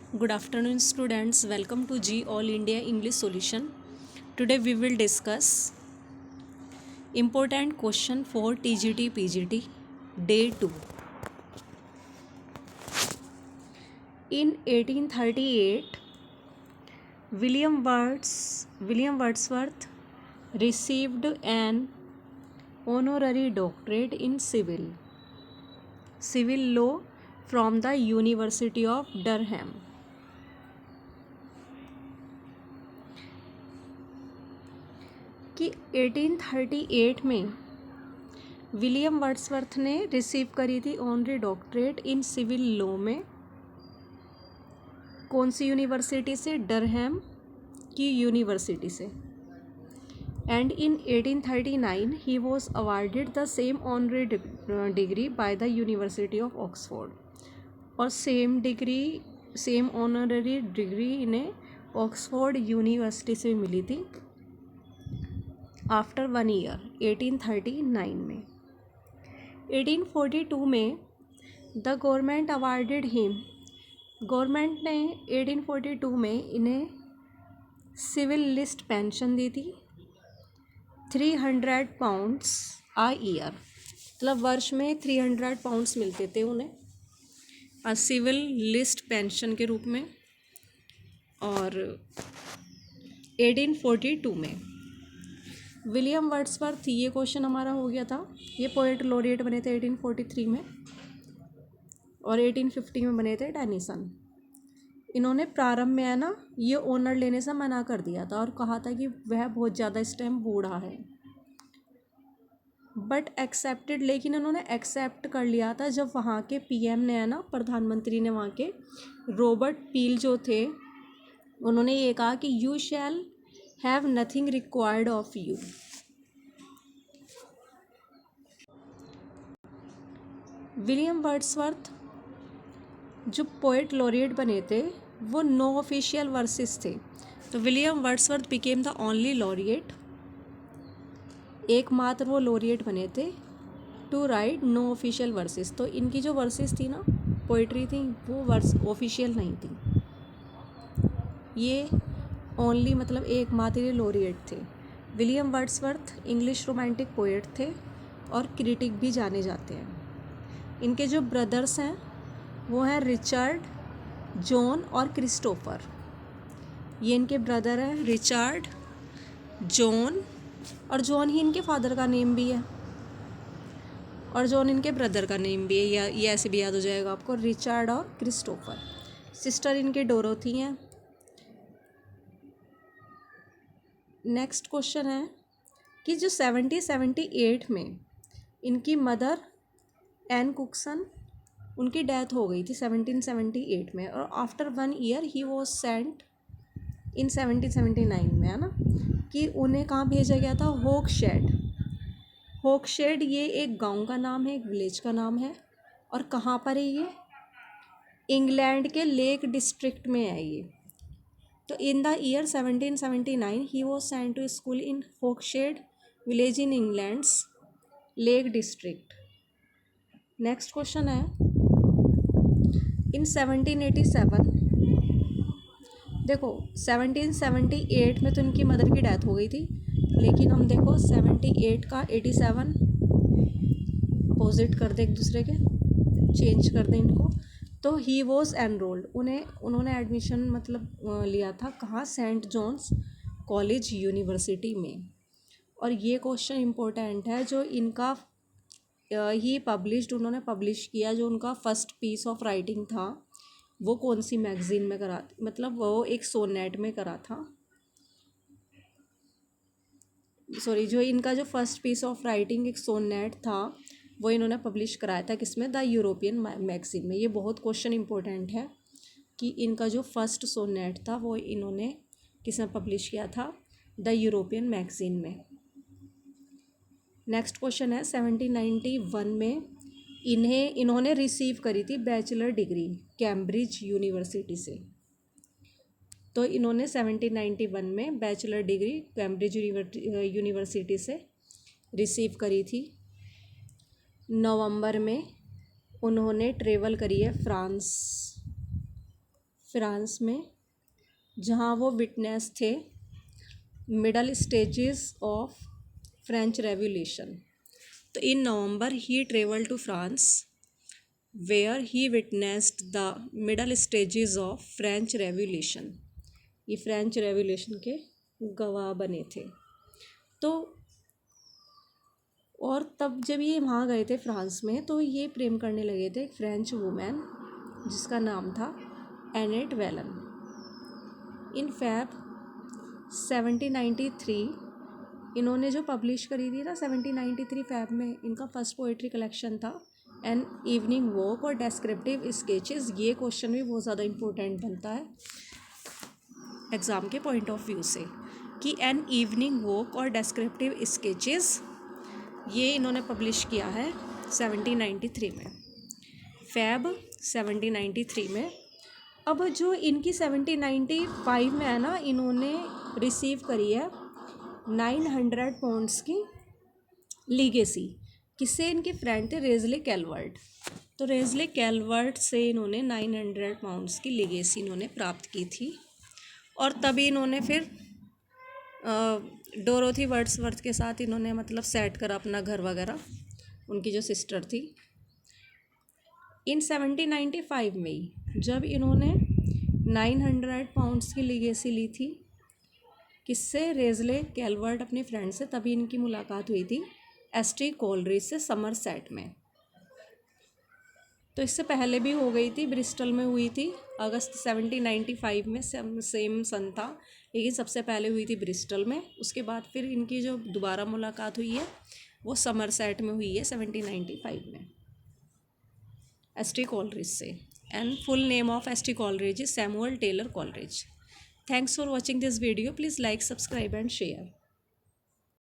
Good afternoon, students. Welcome to G All India English Solution. Today we will discuss important question for TGT PGT Day 2. In 1838, William Wordsworth received an honorary doctorate in civil law from the University of Durham. कि 1838 में William Wordsworth ने receive करी थी honorary doctorate in civil law में। कौन सी university से? Durham की यूनिवर्सिटी से। And in 1839 he was awarded the same honorary degree by the university of Oxford. और सेम ऑनररी डिग्री इन्हें ऑक्सफोर्ड यूनिवर्सिटी से मिली थी आफ्टर 1 ईयर 1839 में। 1842 में the government awarded him. Government ने 1842 में इन्हें सिविल लिस्ट पेंशन दी थी 300 पाउंड्स आ ईयर, मतलब वर्ष में 300 पाउंड्स मिलते थे उन्हें सिविल लिस्ट पेंशन के रूप में। और 1842 में विलियम वर्ड्सवर्थ, ये क्वेश्चन हमारा हो गया था, ये पोएट लॉरिएट बने थे 1843 में और 1850 में बने थे टेनिसन। इन्होंने प्रारंभ में है ना ये ऑनर लेने से मना कर दिया था और कहा था कि वह बहुत ज़्यादा इस टाइम बूढ़ा है, बट एक्सेप्टेड, लेकिन उन्होंने एक्सेप्ट कर लिया था जब वहाँ के पीएम ने है ना, प्रधानमंत्री ने वहाँ के रॉबर्ट पील जो थे, उन्होंने ये कहा कि you shall have nothing required of you. William Wordsworth जो पोएट लॉरिएट बने थे वो नो ऑफिशियल वर्सेस थे, तो William Wordsworth became the only laureate, एकमात्र वो लॉरिएट बने थे to write no official verses. तो इनकी जो वर्सेस थी ना, पोइट्री थी, वो वर्स ऑफिशियल नहीं थी, ये ओनली मतलब एकमात्र लॉरिएट थे। William Wordsworth English romantic poet थे और क्रिटिक भी जाने जाते हैं। इनके जो ब्रदर्स हैं वो हैं रिचर्ड, जॉन और क्रिस्टोफर। ये इनके ब्रदर हैं रिचर्ड, जॉन, और जॉन ही इनके फादर का नेम भी है और जॉन इनके ब्रदर का नेम भी है, या ये ऐसे भी याद हो जाएगा आपको, रिचर्ड और क्रिस्टोफर। सिस्टर इनके डोरोथी हैं। नेक्स्ट क्वेश्चन है कि जो 1778 में इनकी मदर एन कुक्सन, उनकी डेथ हो गई थी 1778 में, और after 1 year he was sent in 1779 में, है ना, कि उन्हें कहाँ भेजा गया था? होक्सशेड। होक्सशेड ये एक गांव का नाम है, एक विलेज का नाम है, और कहाँ पर है ये? इंग्लैंड के लेक डिस्ट्रिक्ट में है ये। तो in the year 1779 he was sent to school in Hawkshead village in England's lake district. Next question है, इन 1787, देखो 1778 में तो इनकी मदर की डेथ हो गई थी, लेकिन हम देखो 78 का 87 अपोजिट कर दे, एक दूसरे के चेंज कर दें इनको, तो ही वॉज एनरोल्ड, उन्होंने एडमिशन मतलब लिया था कहाँ? सेंट जॉन्स कॉलेज यूनिवर्सिटी में। और ये क्वेश्चन इम्पोर्टेंट है, जो इनका ही पब्लिश्ड, उन्होंने पब्लिश किया, जो उनका फर्स्ट पीस ऑफ राइटिंग था वो कौन सी मैगजीन में करा, मतलब वो एक सोनेट में करा था, सॉरी, जो इनका जो फर्स्ट पीस ऑफ राइटिंग एक सोनेट था वो इन्होंने पब्लिश कराया था किसमें? द यूरोपियन मैगजीन में। ये बहुत क्वेश्चन इंपॉर्टेंट है कि इनका जो फर्स्ट सोनेट था वो इन्होंने किसमें पब्लिश किया था? द यूरोपियन मैगजीन में। नेक्स्ट क्वेश्चन है, 1791 में इन्होंने रिसीव करी थी बैचलर डिग्री कैम्ब्रिज यूनिवर्सिटी से। तो इन्होंने 1791 में बैचलर डिग्री कैम्ब्रिज यूनिवर्सिटी से रिसीव करी थी। नवंबर में उन्होंने ट्रेवल करी है फ्रांस, फ्रांस में, जहाँ वो विटनेस थे middle stages of French revolution. तो in November he travel to France where he witnessed the middle stages of French revolution. ये फ्रेंच रेवोल्यूशन के गवाह बने थे। तो और तब जब ये वहाँ गए थे फ्रांस में, तो ये प्रेम करने लगे थे एक फ्रेंच वुमेन जिसका नाम था एनेट वेलन। इन फैब 1793 इन्होंने जो पब्लिश करी थी ना 1793 फैब में, इनका फर्स्ट पोइट्री कलेक्शन था एन इवनिंग वॉक और डेस्क्रिप्टिव स्केचेस। ये क्वेश्चन भी बहुत ज़्यादा इम्पोर्टेंट बनता है एग्ज़ाम के पॉइंट ऑफ व्यू से कि एन इवनिंग वॉक और डेस्क्रिप्टिव स्केचेस ये इन्होंने पब्लिश किया है 1793 में, फैब 1793 में। अब जो इनकी 1795 में है ना, इन्होंने रिसीव करी है 900 पाउंड्स की लीगेसी। किससे? इनके फ्रेंड थे रेज़ले कैलवर्ट। तो रेज़ले कैलवर्ट से इन्होंने 900 पाउंड्स की लीगेसी इन्होंने प्राप्त की थी। और तभी इन्होंने फिर डोरोथी वर्ड्सवर्थ के साथ इन्होंने मतलब सेट करा अपना घर वगैरह, उनकी जो सिस्टर थी। इन 1795 में ही जब इन्होंने 900 पाउंड्स की लीगेसी ली थी, किससे? रेज़ले कैलवर्ट अपने फ्रेंड से। तभी इनकी मुलाकात हुई थी एसटी कोलरिज से समरसेट में। तो इससे पहले भी हो गई थी, ब्रिस्टल में हुई थी अगस्त 1795 में, सेम सन था, लेकिन सबसे पहले हुई थी ब्रिस्टल में। उसके बाद फिर इनकी जो दोबारा मुलाकात हुई है वो समरसेट में हुई है 1795 में एसटी कोलरिज से। And full name of S T Coleridge is Samuel Taylor Coleridge. Thanks for watching this video. Please like, subscribe and share.